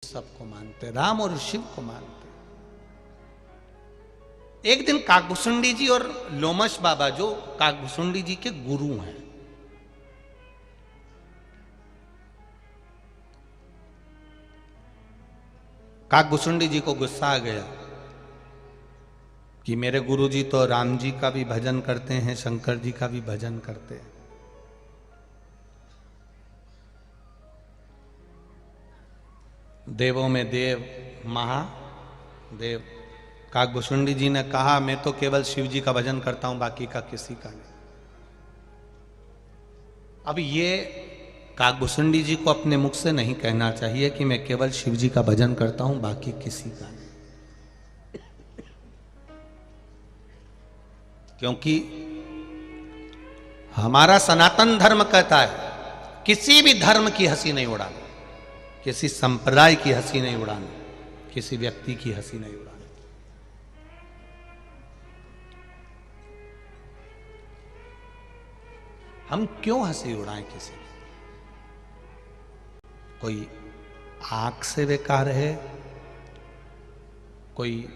सबको मानते, राम और शिव को मानते। एक दिन काकभुसुंडी जी और लोमश बाबा, जो काकभुसुंडी जी के गुरु हैं, काकभुसुंडी जी को गुस्सा आ गया कि मेरे गुरु जी तो राम जी का भी भजन करते हैं, शंकर जी का भी भजन करते हैं। देवों में देव, महादेव। काकभुसुंडी जी ने कहा, मैं तो केवल शिव जी का भजन करता हूं, बाकी का किसी का नहीं। अब ये काकभुसुंडी जी को अपने मुख से नहीं कहना चाहिए कि मैं केवल शिव जी का भजन करता हूं, बाकी किसी का नहीं। क्योंकि हमारा सनातन धर्म कहता है किसी भी धर्म की हंसी नहीं उड़ानी, किसी संप्रदाय की हंसी नहीं उड़ानी, किसी व्यक्ति की हंसी नहीं उड़ानी। हम क्यों हंसी उड़ाएं किसी की? कोई आंख से बेकार है, कोई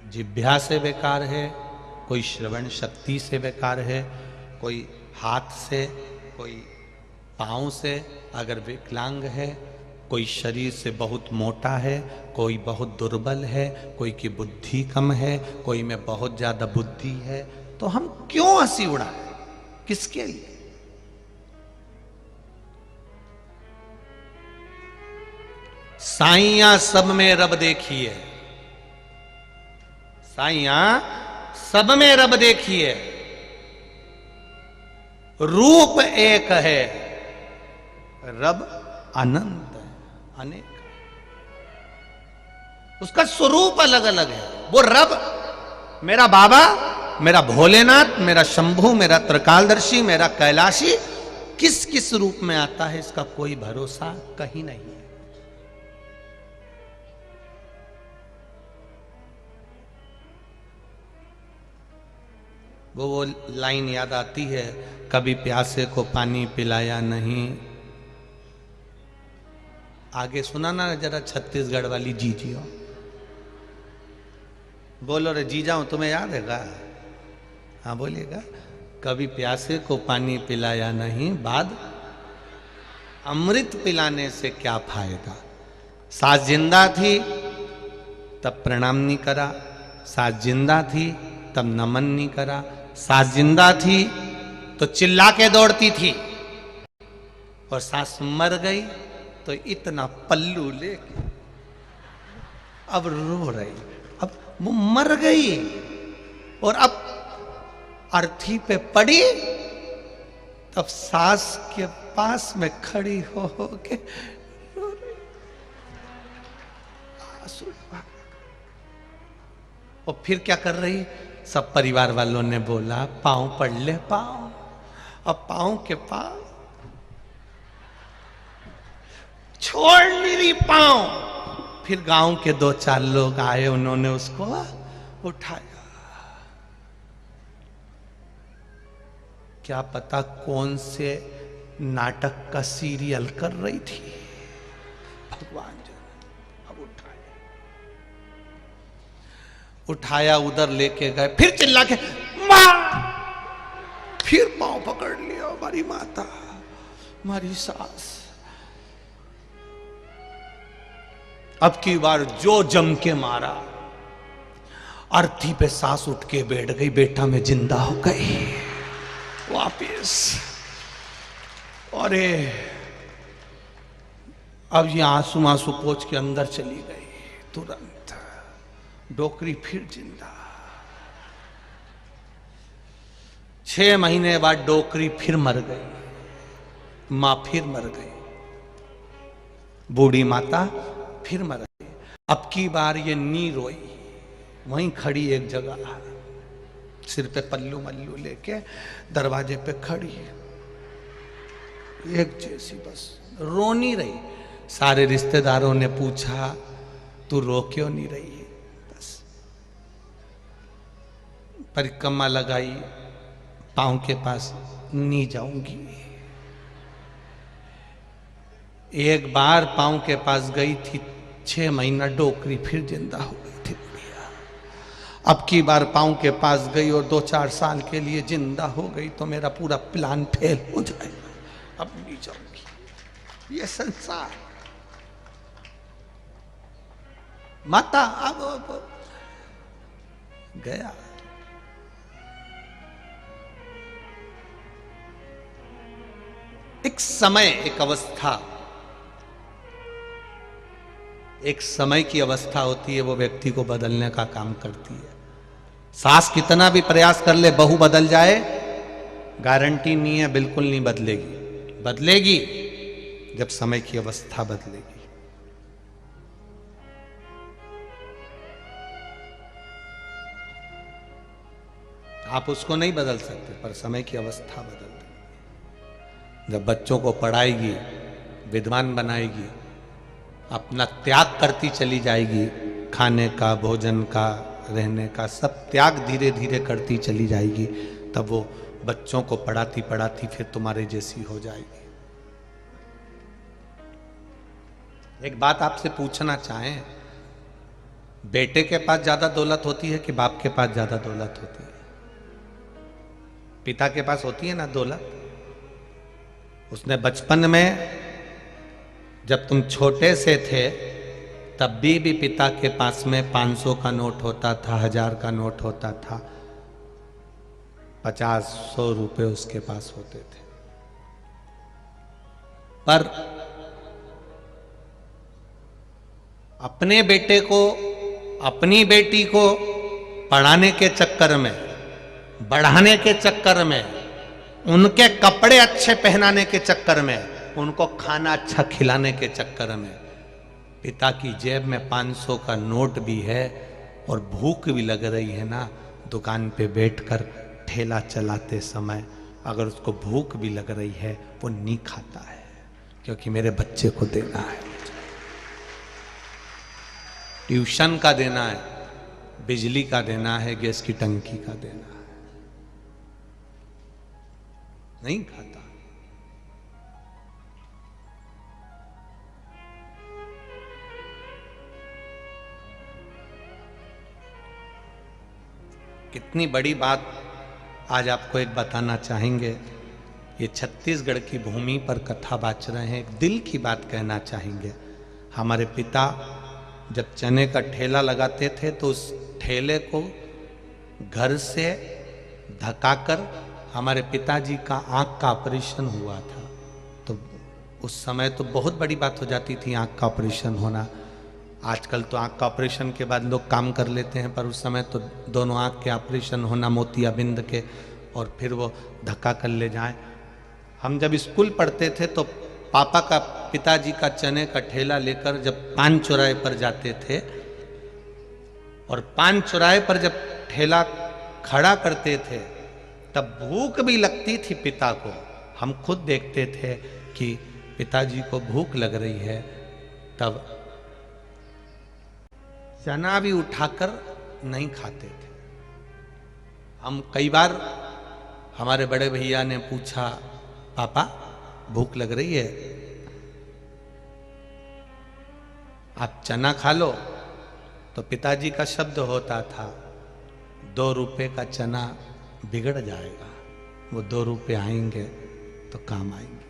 जिह्वा से बेकार है, कोई श्रवण शक्ति से बेकार है, कोई हाथ से, कोई पांव से अगर विकलांग है, कोई शरीर से बहुत मोटा है, कोई बहुत दुर्बल है, कोई की बुद्धि कम है, कोई में बहुत ज्यादा बुद्धि है, तो हम क्यों हंसी उड़ाएं? किसके लिए? साइया सब में रब देखिए, साइया सब में रब देखिए, रूप एक है, रब अनंत है, अनेक। उसका स्वरूप अलग अलग है। वो रब, मेरा बाबा, मेरा भोलेनाथ, मेरा शंभू, मेरा त्रिकालदर्शी, मेरा कैलाशी, किस किस रूप में आता है इसका कोई भरोसा कहीं नहीं है। वो लाइन याद आती है, कभी प्यासे को पानी पिलाया नहीं। आगे सुना ना जरा, छत्तीसगढ़ वाली जीजियो बोलो रे जी जाऊं, तुम्हें याद है क्या? हाँ बोलिएगा। कभी प्यासे को पानी पिलाया नहीं, बाद अमृत पिलाने से क्या फायदा। सास जिंदा थी तब प्रणाम नहीं करा, सास जिंदा थी तब नमन नहीं करा, सास जिंदा थी तो चिल्ला के दौड़ती थी, और सास मर गई तो इतना पल्लू लेके अब रो रही। अब वो मर गई और अब अर्थी पे पड़ी, तब सास के पास में खड़ी हो के रो रही। और फिर क्या कर रही? सब परिवार वालों ने बोला, पांव पड़ ले पांव। अब पांव के पांव छोड़ नहीं रही पांव। फिर गांव के दो चार लोग आए, उन्होंने उसको उठाया। क्या पता कौन से नाटक का सीरियल कर रही थी, भगवान जाने। अब उठाया, उधर लेके गए, फिर चिल्ला के मार, फिर पांव पकड़ लिया। हमारी माता, हमारी सास। अब की बार जो जम के मारा, अर्थी पे सास उठ के बैठ गई, बेटा मैं जिंदा हो गई वापिस। अरे अब ये आंसू आंसू पोंछ के अंदर चली गई। तुरंत डोकरी फिर जिंदा। 6 महीने बाद डोकरी फिर मर गई, मां फिर मर गई, बूढ़ी माता फिर मर गई। अब की बार ये नी रोई, वहीं खड़ी एक जगह, सिर पे पल्लू मल्लू लेके दरवाजे पे खड़ी, एक जैसी बस रो नहीं रही। सारे रिश्तेदारों ने पूछा, तू रो क्यों नहीं रही? बस परिक्रमा लगाई, पांव के पास नहीं जाऊंगी। एक बार पांव के पास गई थी 6 महीना डोकरी फिर जिंदा हो गई थी बुढ़िया। अब की बार पाँव के पास गई और 2-4 साल के लिए जिंदा हो गई तो मेरा पूरा प्लान फेल हो जाएगा, अब नहीं जाऊंगी। ये संसार माता अब गया। एक समय, एक अवस्था, एक समय की अवस्था होती है, वो व्यक्ति को बदलने का काम करती है। सास कितना भी प्रयास कर ले बहू बदल जाए, गारंटी नहीं है, बिल्कुल नहीं बदलेगी। बदलेगी जब समय की अवस्था बदलेगी। आप उसको नहीं बदल सकते, पर समय की अवस्था बदल देगी। जब बच्चों को पढ़ाएगी, विद्वान बनाएगी, अपना त्याग करती चली जाएगी, खाने का, भोजन का, रहने का, सब त्याग धीरे धीरे करती चली जाएगी, तब वो बच्चों को पढ़ाती पढ़ाती फिर तुम्हारे जैसी हो जाएगी। एक बात आपसे पूछना चाहें, बेटे के पास ज्यादा दौलत होती है कि बाप के पास ज्यादा दौलत होती है? पिता के पास होती है ना दौलत। उसने बचपन में जब तुम छोटे से थे तब भी पिता के पास में 500 का नोट होता था, 1000 का नोट होता था, 50-100 रुपए उसके पास होते थे। पर अपने बेटे को, अपनी बेटी को पढ़ाने के चक्कर में, बढ़ाने के चक्कर में, उनके कपड़े अच्छे पहनाने के चक्कर में, उनको खाना अच्छा खिलाने के चक्कर में पिता की जेब में 500 का नोट भी है और भूख भी लग रही है ना, दुकान पे बैठकर ठेला चलाते समय अगर उसको भूख भी लग रही है वो नहीं खाता है, क्योंकि मेरे बच्चे को देना है, ट्यूशन का देना है, बिजली का देना है, गैस की टंकी का देना है, नहीं खाता। कितनी बड़ी बात आज आपको एक बताना चाहेंगे। ये छत्तीसगढ़ की भूमि पर कथा बाच रहे हैं, एक दिल की बात कहना चाहेंगे। हमारे पिता जब चने का ठेला लगाते थे तो उस ठेले को घर से धकाकर हमारे पिताजी का आंख का ऑपरेशन हुआ था। तो उस समय तो बहुत बड़ी बात हो जाती थी आंख का ऑपरेशन होना। आजकल तो आंख का ऑपरेशन के बाद लोग काम कर लेते हैं, पर उस समय तो दोनों आंख के ऑपरेशन होना, मोतियाबिंद के, और फिर वो धक्का कर ले जाएं। हम जब स्कूल पढ़ते थे तो पापा का, पिताजी का चने का ठेला लेकर जब पान चौराहे पर जाते थे, और पान चौराहे पर जब ठेला खड़ा करते थे तब भूख भी लगती थी पिता को। हम खुद देखते थे कि पिताजी को भूख लग रही है, तब चना भी उठाकर नहीं खाते थे। हम कई बार, हमारे बड़े भैया ने पूछा, पापा भूख लग रही है, आप चना खा लो, तो पिताजी का शब्द होता था, 2 रुपए का चना बिगड़ जाएगा, वो 2 रुपए आएंगे तो काम आएंगे।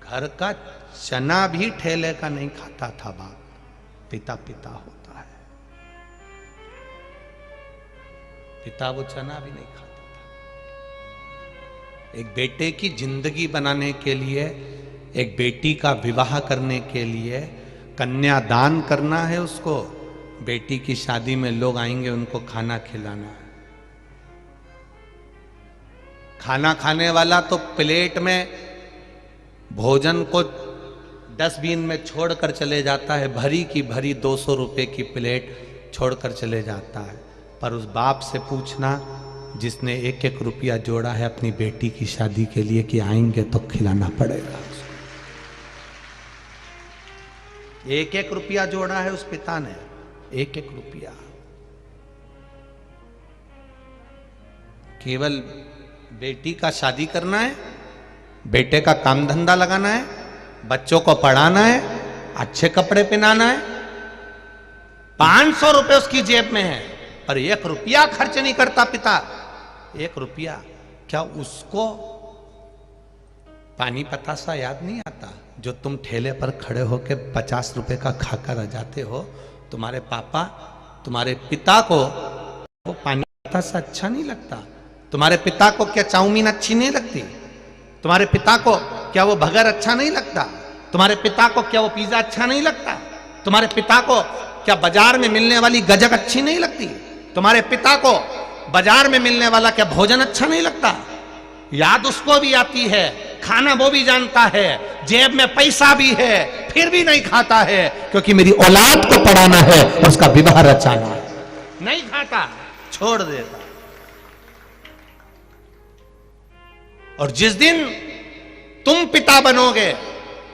घर का चना भी ठेले का नहीं खाता था बाप, पिता पिता होता है, पिता वो चना भी नहीं खाता था। एक बेटे की जिंदगी बनाने के लिए, एक बेटी का विवाह करने के लिए कन्यादान करना है उसको, बेटी की शादी में लोग आएंगे उनको खाना खिलाना है। खाना खाने वाला तो प्लेट में भोजन को डस्टबिन में छोड़कर चले जाता है, भरी की भरी 200 रुपए की प्लेट छोड़कर चले जाता है। पर उस बाप से पूछना जिसने 1-1 रुपया जोड़ा है अपनी बेटी की शादी के लिए कि आएंगे तो खिलाना पड़ेगा उसको। 1-1 रुपया जोड़ा है उस पिता ने, 1-1 रुपया। केवल बेटी का शादी करना है, बेटे का काम धंधा लगाना है, बच्चों को पढ़ाना है, अच्छे कपड़े पहनाना है, 500 रुपए उसकी जेब में है, पर 1 रुपया खर्च नहीं करता पिता। 1 रुपया। क्या उसको पानी पतासा याद नहीं आता जो तुम ठेले पर खड़े होकर 50 रुपए का खाकर आ जाते हो? तुम्हारे पापा, तुम्हारे पिता को वो पानी पतासा अच्छा नहीं लगता? तुम्हारे पिता को क्या चाउमीन अच्छी नहीं लगती? तुम्हारे पिता को क्या वो बर्गर अच्छा नहीं लगता? तुम्हारे पिता को क्या वो पिज्जा अच्छा नहीं लगता? तुम्हारे पिता को क्या बाजार में मिलने वाली गजक अच्छी नहीं लगती? तुम्हारे पिता को बाजार में मिलने वाला क्या भोजन अच्छा नहीं लगता? याद उसको भी आती है, खाना वो भी जानता है, जेब में पैसा भी है, फिर भी नहीं खाता है, क्योंकि मेरी औलाद को पढ़ाना है और उसका विवाह रचाना है। नहीं खाता, छोड़ देता। और जिस दिन तुम पिता बनोगे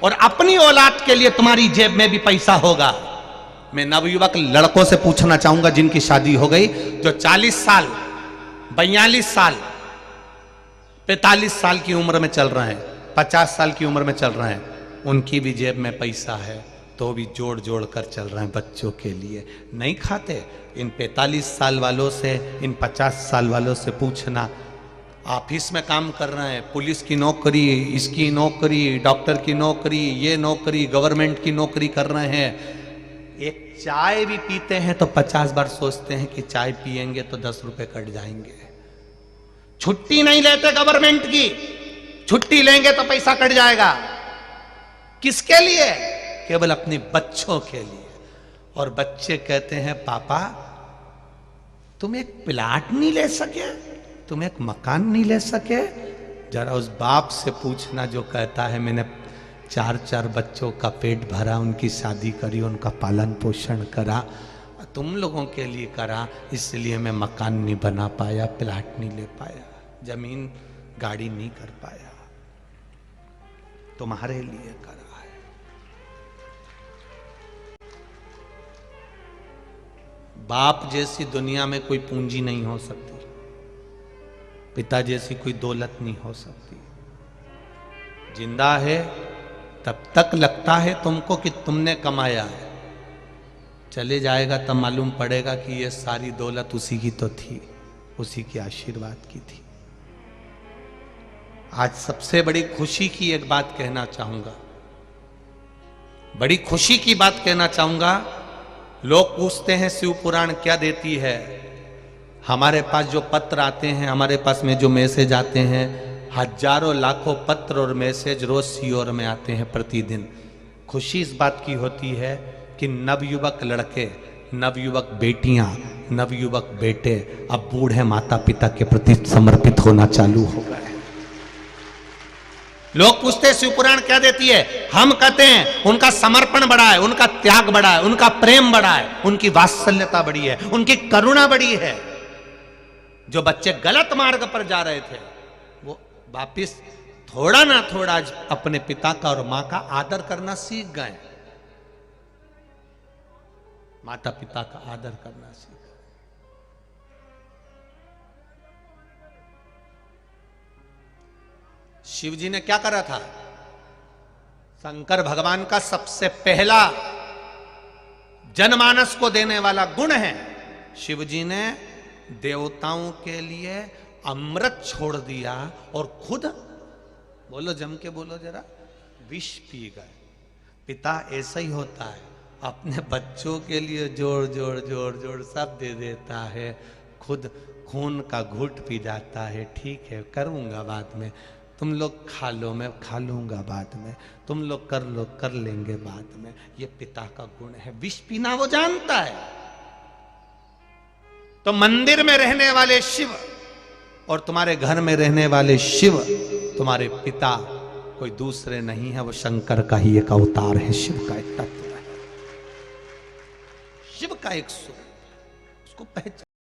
और अपनी औलाद के लिए तुम्हारी जेब में भी पैसा होगा, मैं नवयुवक लड़कों से पूछना चाहूंगा जिनकी शादी हो गई, जो 40 साल, 42 साल, 45 साल की उम्र में चल रहे हैं, 50 साल की उम्र में चल रहे हैं, उनकी भी जेब में पैसा है तो भी जोड़ जोड़ कर चल रहे हैं बच्चों के लिए। नहीं खाते। इन 45 साल वालों से, इन 50 साल वालों से पूछना, ऑफिस में काम कर रहे हैं, पुलिस की नौकरी, इसकी नौकरी, डॉक्टर की नौकरी, ये नौकरी, गवर्नमेंट की नौकरी कर रहे हैं, एक चाय भी पीते हैं तो 50 बार सोचते हैं कि चाय पिएंगे तो 10 रुपए कट जाएंगे। छुट्टी नहीं लेते गवर्नमेंट की, छुट्टी लेंगे तो पैसा कट जाएगा। किसके लिए? केवल अपने बच्चों के लिए। और बच्चे कहते हैं, पापा तुम एक प्लाट नहीं ले सके, तुम एक मकान नहीं ले सके? जरा उस बाप से पूछना जो कहता है मैंने 4 बच्चों का पेट भरा, उनकी शादी करी, उनका पालन पोषण करा, तुम लोगों के लिए करा, इसलिए मैं मकान नहीं बना पाया, प्लाट नहीं ले पाया, जमीन गाड़ी नहीं कर पाया, तुम्हारे लिए करा है। बाप जैसी दुनिया में कोई पूंजी नहीं हो सकती, पिता जैसी कोई दौलत नहीं हो सकती। जिंदा है तब तक लगता है तुमको कि तुमने कमाया है, चले जाएगा तब मालूम पड़ेगा कि ये सारी दौलत उसी की तो थी, उसी के आशीर्वाद की थी। आज सबसे बड़ी खुशी की एक बात कहना चाहूंगा, बड़ी खुशी की बात कहना चाहूंगा। लोग पूछते हैं शिव पुराण क्या देती है? हमारे पास जो पत्र आते हैं, हमारे पास में जो मैसेज आते हैं, हजारों लाखों पत्र और मैसेज रोज सीओर में आते हैं प्रतिदिन। खुशी इस बात की होती है कि नवयुवक लड़के, नवयुवक बेटियां, नवयुवक बेटे अब बूढ़े माता पिता के प्रति समर्पित होना चालू हो गए। लोग पूछते हैं शिव पुराण क्या देती है? हम कहते हैं उनका समर्पण बड़ा है, उनका त्याग बड़ा है, उनका प्रेम बड़ा है, उनकी वात्सल्यता बड़ी है, उनकी करुणा बड़ी है। जो बच्चे गलत मार्ग पर जा रहे थे वो वापिस थोड़ा ना थोड़ा अपने पिता का और मां का आदर करना सीख गए। माता पिता का आदर करना सीख। शिव जी ने क्या करा था? शंकर भगवान का सबसे पहला जनमानस को देने वाला गुण है, शिव जी ने देवताओं के लिए अमृत छोड़ दिया और खुद, बोलो जम के बोलो जरा, विष पी गए। पिता ऐसा ही होता है, अपने बच्चों के लिए जोड़ जोड़ जोड़ जोड़ सब दे देता है, खुद खून का घूंट पी जाता है। ठीक है करूंगा बाद में, तुम लोग खा लो, मैं खा लूंगा बाद में, तुम लोग कर लो, कर लेंगे बाद में। ये पिता का गुण है, विष पीना वो जानता है। तो मंदिर में रहने वाले शिव और तुम्हारे घर में रहने वाले शिव, तुम्हारे पिता कोई दूसरे नहीं है, वो शंकर का ही एक अवतार है, शिव का एक तत्व है, शिव का एक स्वरूप, उसको पहचान।